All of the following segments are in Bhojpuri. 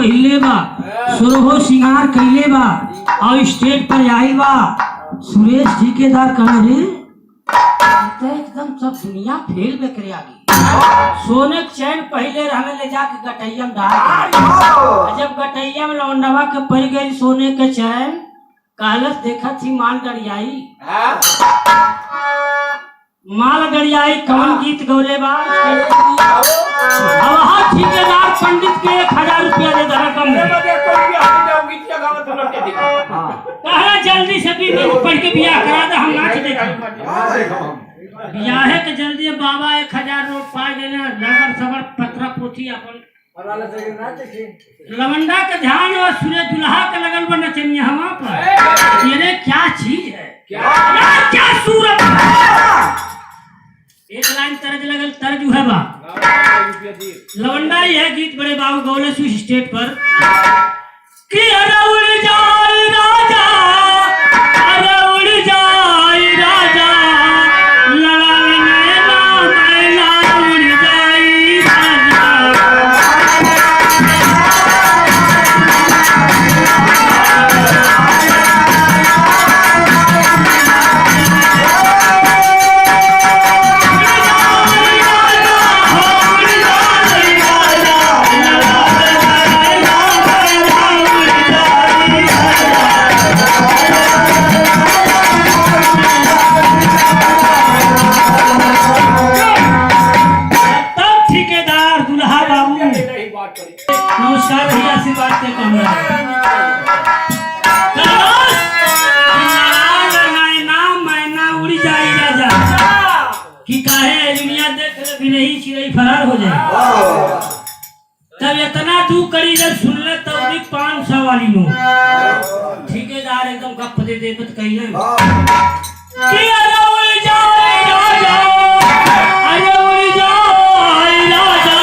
पहले बा, सुरहो सिंगार कैले बा और स्टेज पर आई बा। सुरेश ठेकेदार कहा रे तो एकदम सब दुनिया फेल बेकरे आ गई। सोने के चैन पहले रहने ले जाके गटैया में डाल, जब गटैया में लौंडवा के पड़ गई सोने के चैन, कहलस देखा थी माल डरियाई, माल डरियाई कौन गीत गौले बा। अब ठेकेदार पंडित के 1000 रुपया दे दरा कम कहा जल्दी से भी पढ़ के बियाह करा दे, हम नाच देखें। बियाह के जल्दी बाबा 1000 रोट पा देना, लगन सबर पत्रा पोथी अपन लवंडा के ध्यान और सूर्य दुल्हा के लगन पर नचनिया हवा पर। ये क्या चीज है, क्या सूरत है। एक लाइन तरज लगल, तरज है बा लवंडा ही है गीत बड़े बाबू गौले सु स्टेज पर कि अरे उड़ जाए राजा, अरे उड़ जाए राजा, लड़ा नैना मैना उड़ जाए राजा। नमस्कार भैया, आशीर्वाद के कहना मैना उड़ जाए राजा कि काहे दुनिया देख भी नहीं चिड़ै फरार हो जाए। तब इतना तू करी जब सुन ले तब भी 500 वाली नोट। ठेकेदार एकदम गप दे दे तो कही कि अरे उड़ जाए राजा, अरे उड़ जाए राजा,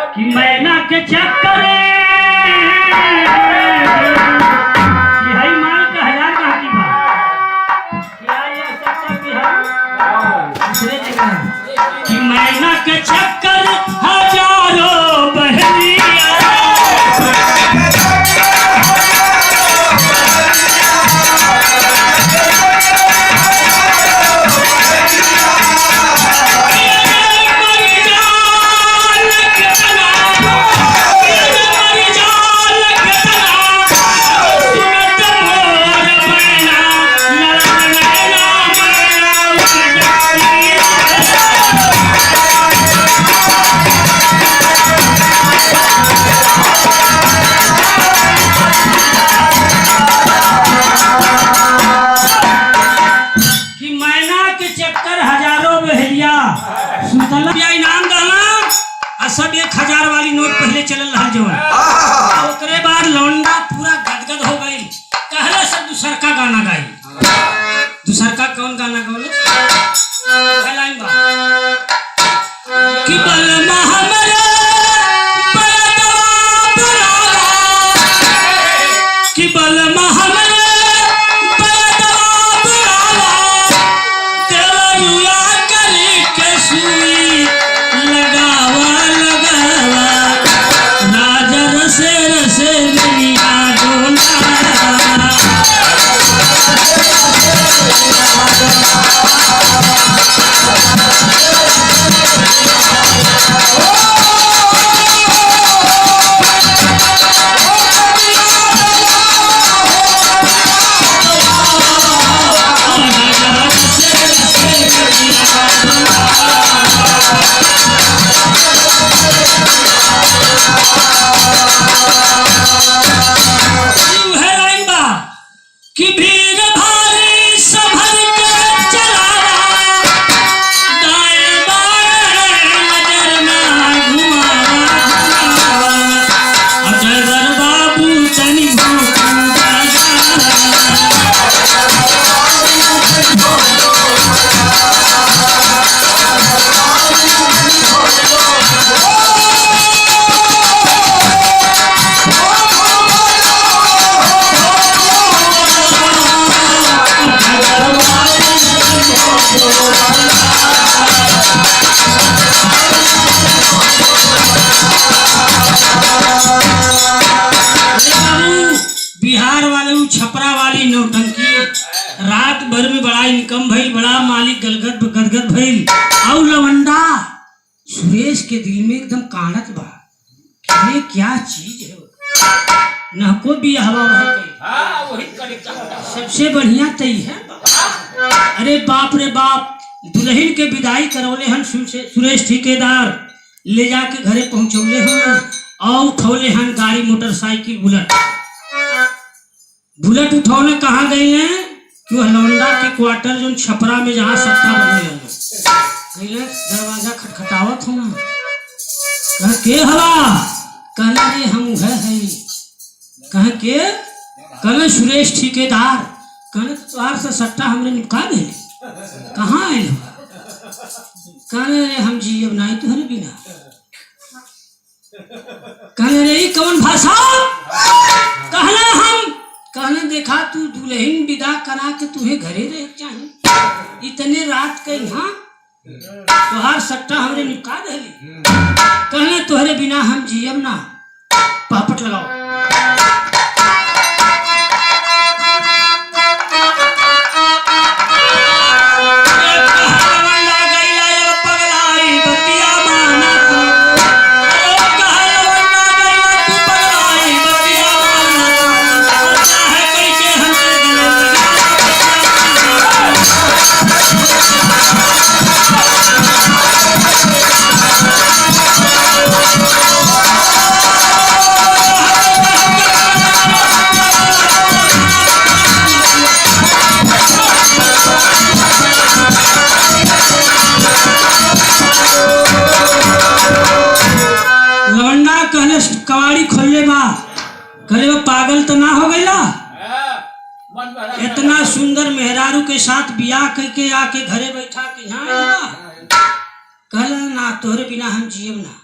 कि मैना के चक्कर हजारों बहलिया। इनाम दाना सब 1000 वाली नोट पहले चलल रहा जो ओकरे बाद लौंडा पूरा गदगद हो गई, कहले सब दूसर का गाना गाई। दूसर का कौन गाना गौले लाइन बा कि बलमा हमरे बलदवा बुलावा, कि बलमा हमरे बलदवा बुलावा, देवरुआ करी के सुई लगावा लगावा, राजा रसे रसे दुनिया डोला। दिल में एकदम कानत बा कि ये क्या चीज है। न को भी हवा वही सबसे बढ़िया तई है। अरे बाप रे बाप, दुल्हन के विदाई करौले हन सुरेश ठेकेदार, ले जाके घरे पहुंचौले हन और उठौले हन गाड़ी मोटरसाइकिल बुलेट उठौले कहाँ गई हैं कि लौंडा के क्वार्टर जो छपरा में जहाँ सट्टा बने दरवाजा खटखटावत हो कह के हवा कहना रे हम है कह के कहना सुरेश ठेकेदार कहने तुहार से सट्टा हमने निपका दे कहाँ आए कहने रे हम जी अब नहीं तुहरे बिना कहने रे कौन भाषा कहना हम कहने देखा तू दुल्हन विदा करा के तुम्हें घरे रह चाहिए इतने रात के यहाँ तुहार सट्टा हमने निपका दे कहने तुहरे बिना हम जियब ना पापट लगाओ। कवाड़ी खोलने बा कहले पागल तो ना हो गईला, इतना सुंदर मेहरारू के साथ बियाह करके आके घरे बैठा के यहाँ कहला ना तोहरे बिना हम जियब ना।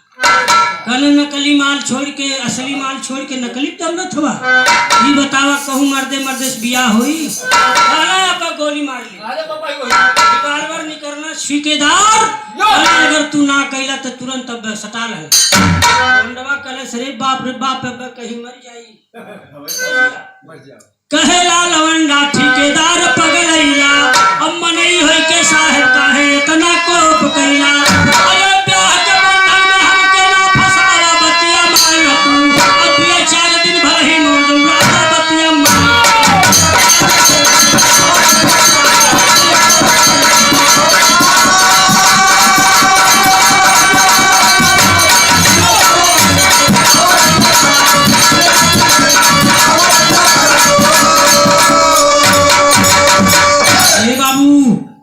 कहले नकली माल छोड़ के असली माल छोड़ के नकली दौलत हुआ ये बतावा कहूँ मर्दे मर्दे से बियाह हुई गोली मार ली बार बार नहीं करना ठेकेदार अगर तू ना कहला तो तुरंत अब सटा ले कहले सरे बाप रे बाप कहीं मर जाई कहेला लवंडा ठेकेदार पगलैला अब मनई होई के साहेब काहे इतना कोप कैला अरे ब्याह के बंधन में हमके ना फसाया बतिया मान तू अब ये 4 दिन भर ही मोर दूंगा बतिया मान।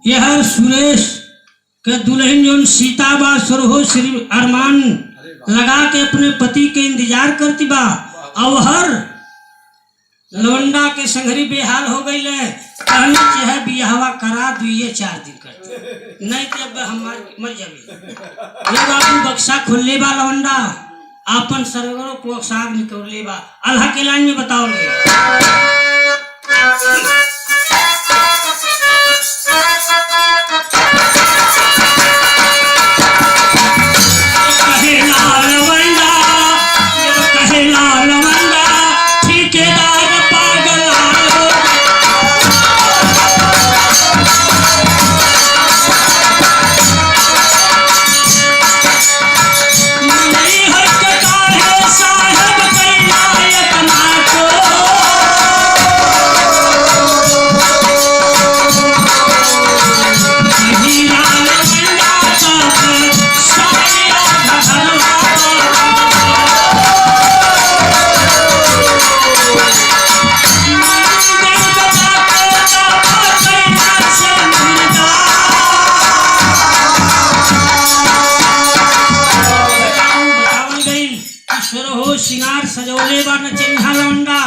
यह सुरेश के दुल्हन जो सीता बा सुरहो श्री अरमान लगा के अपने पति के इंतजार करती बा और हर लौंडा के संघरी बेहाल हो गई ले कहनी चाहे बियाहवा करा दुइये 4 दिन करते नहीं तो अब हमार मर जाबे। ये बाबू बक्सा खोलले बा लौंडा अपन सरगरो पोशाक निकलले बा अल्लाह के लाइन में बताओ सजौले बा नचनिया लौंडा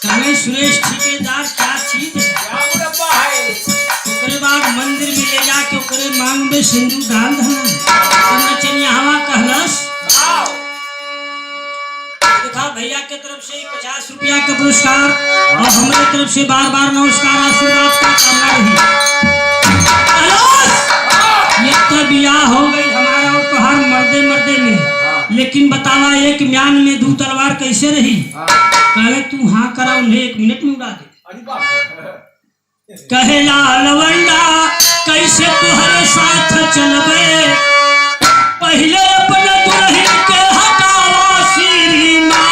कहे सुरेश ठेकेदार क्या चीज है। ओकरे बाद मंदिर में ले जाके ओकरे मांग में सिंदूर डाल दहन नचनिया हवा कहलस देखा भैया के तरफ से 50 रुपया का पुरस्कार और हमारे तरफ से बार बार नमस्कार आशीर्वाद का कामना रही। ये बियाह हो गई हमारा और तुहार मर्दे मर्दे में, लेकिन बतावा एक म्यान में 2 तलवार कैसे रही। कहे तू हाँ करा उन्हें 1 मिनट में उड़ा दे। कहेला लवंडा कैसे तुहरे साथ चलबे पहले अपने दुल्हन के हटावा सीमा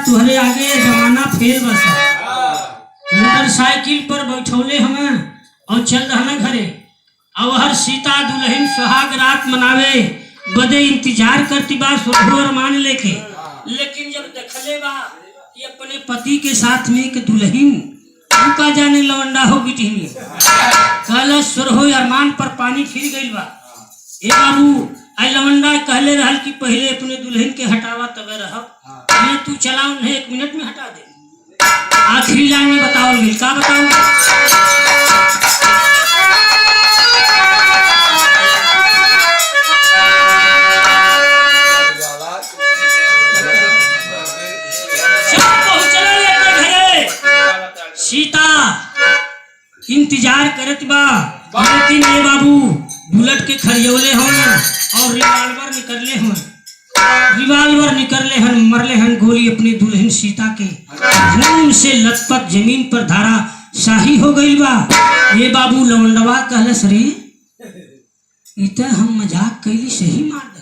तुहरे आगे जमाना फेर बसा मोटरसाइकिल पर बैठौले हमें और चल रहा घरे और हर सीता दुल्हन सुहाग रात मनावे बदे इंतजार करती बा सोहर मान लेके लेकिन जब देखले बा कि अपने पति के साथ में एक दुल्हन उनका जाने लवंडा हो बिटिनी कहला सुरहो अरमान पर पानी फिर गइल बा ए बाबू आई लवंडा कहले रहल कि पहले अपने दुल्हन के हटावा तबे रहब मैं तू चला उन्हें 1 मिनट में हटा दे आखिरी लाइन में बताओ मिल का बताओ सीता इंतजार करत बा लेकिन ये बाबू बुलेट के खरियोले हों और रिवाल्वर निकलले हन मरले हन गोली अपनी दुल्हन सीता के खून से लथपथ जमीन पर धारा शाही हो गई बा। ये बाबू लवंडवा कहलस रे इत हम मजाक कैली सही मार दे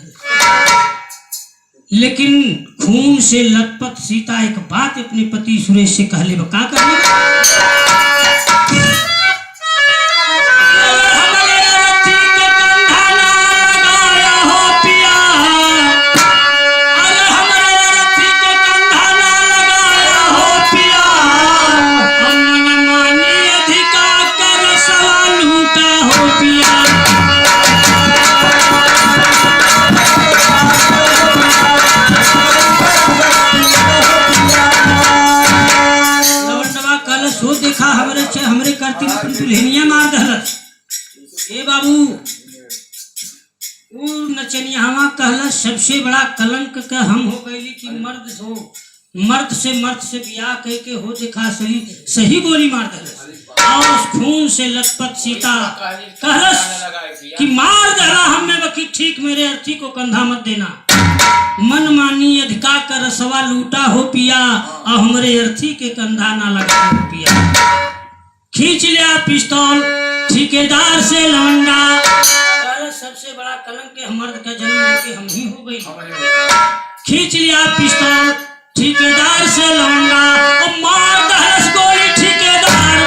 लेकिन खून से लथपथ सीता एक बात अपने पति सुरेश से कहले बा का कहले हमरे करती दुल्हनिया मार दहलस। ए बाबू नचनियावा कहलस सबसे बड़ा कलंक का हम हो गई कि मर्द से बियाह कह के हो देखा सही गोली मार दहलस और खून से लथपथ सीता कहलस कि मार दहला हमें बकी ठीक मेरे अर्थी को कंधा मत देना मन मानी अधिका कर रसवा लूटा हो पिया और हमरे अर्थी के कंधा ना लगा हो पिया खींच लिया पिस्तौल ठेकेदार से लवंडा सबसे बड़ा कलंक के मर्द का जन्म लेके हम ही हो गई खींच लिया पिस्तौल ठेकेदार से लवंडा और मार दहस गोली ठेकेदार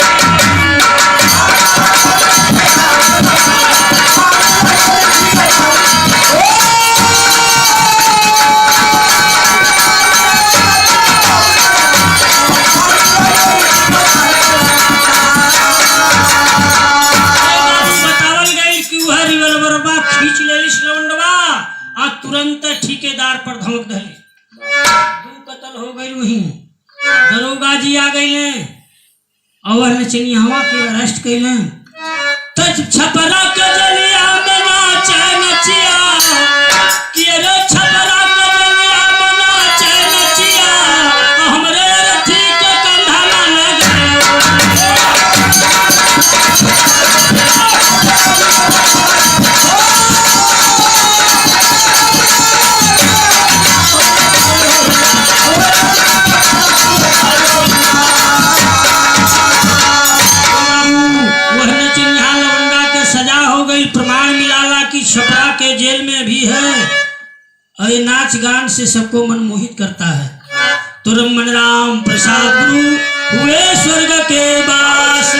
तुरंत ठेकेदार पर धमक धली 2 कत्ल हो गई वही दरोगा जी आ गए और नचनियावा के अरेस्ट कैले तज छपरा के जलिया में नाचे नचिया कि रे छपरा के जलिया में नाचे नचिया हमरे रथी के कंधा ना लगे छपरा के जेल में भी है और नाच गान से सबको मनमोहित करता है। तो मन राम प्रसाद गुरु हुए स्वर्ग के वास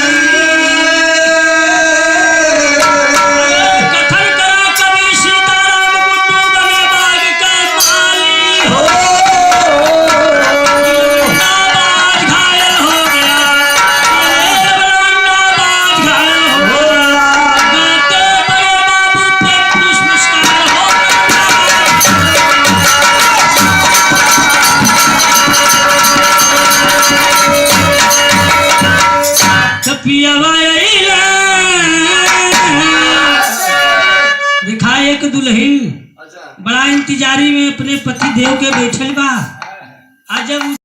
कथन करा कवि सीताराम गुड्डू बने बाग के माली हो घायल हो गया घायल हो दिखा एक दुल्हन बड़ा इंतजारी में अपने पति देव के बैठल बा। आज जब